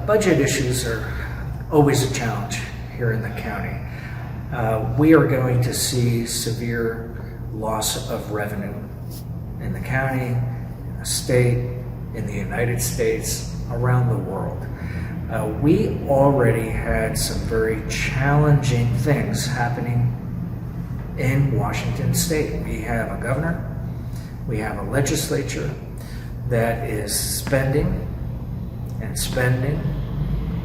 budget issues are always a challenge here in the county. We are going to see severe loss of revenue in the county, in the state, in the United States, around the world. We already had some very challenging things happening in Washington State. We have a governor, we have a legislature that is spending and spending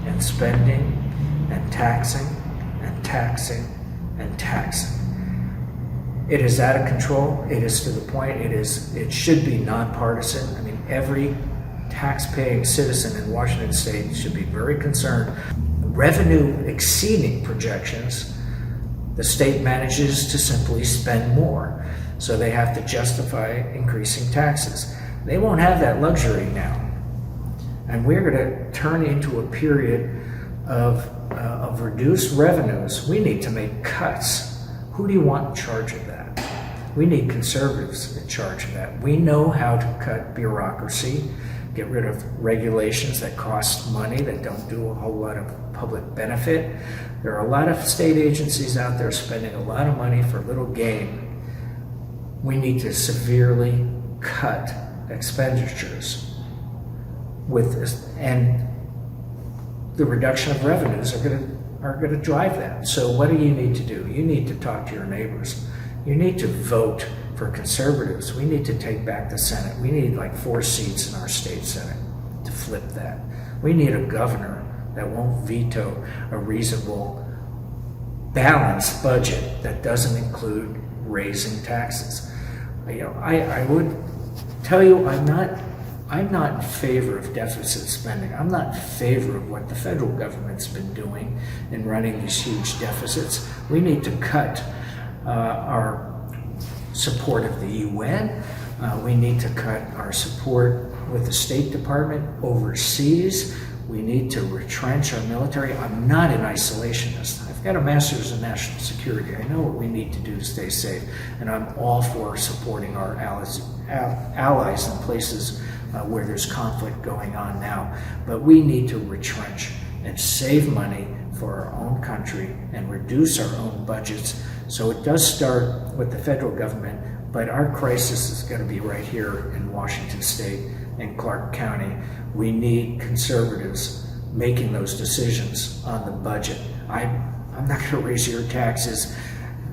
and spending and taxing and taxing and taxing. It is out of control. It is to the point it should be nonpartisan. I mean, every tax-paying citizen in Washington State should be very concerned. Revenue exceeding projections, the state manages to simply spend more. So they have to justify increasing taxes. They won't have that luxury now. And we're going to turn into a period of reduced revenues. We need to make cuts. Who do you want in charge of that? We need conservatives in charge of that. We know how to cut bureaucracy, get rid of regulations that cost money, that don't do a whole lot of public benefit. There are a lot of state agencies out there spending a lot of money for little gain. We need to severely cut expenditures with this, and the reduction of revenues are going to drive that. So what do you need to do? You need to talk to your neighbors. You need to vote for conservatives. We need to take back the Senate. We need like 4 seats in our state Senate to flip that. We need a governor that won't veto a reasonable, balanced budget that doesn't include raising taxes. You know, I would tell you I'm not in favor of deficit spending. I'm not in favor of what the federal government's been doing in running these huge deficits. We need to cut our support of the UN. We need to cut our support with the State Department overseas. We need to retrench our military. I'm not an isolationist. I've got a master's in national security. I know what we need to do to stay safe, and I'm all for supporting our allies in places where there's conflict going on now. But we need to retrench and save money for our own country and reduce our own budgets. So it does start with the federal government, but our crisis is going to be right here in Washington State and Clark County. We need conservatives making those decisions on the budget. I'm not going to raise your taxes.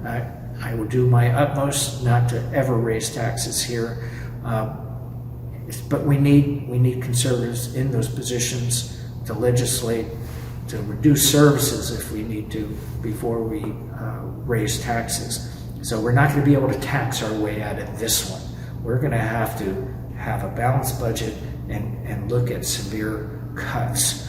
I will do my utmost not to ever raise taxes here. But we need conservatives in those positions to legislate, to reduce services if we need to before we raise taxes. So we're not going to be able to tax our way out of this one. We're going to have a balanced budget and look at severe cuts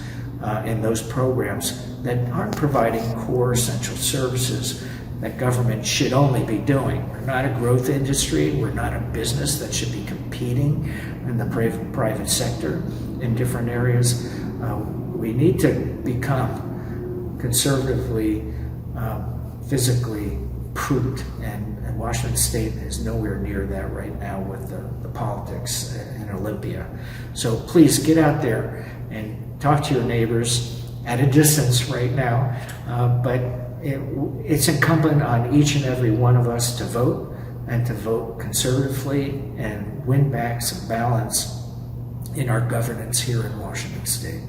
in those programs that aren't providing core essential services that government should only be doing. We're not a growth industry. We're not a business that should be competing in the private sector in different areas. We need to become conservatively, physically prudent, and Washington State is nowhere near that right now with the politics in Olympia. So please get out there and talk to your neighbors at a distance right now, but it's incumbent on each and every one of us to vote, and to vote conservatively and win back some balance in our governance here in Washington State.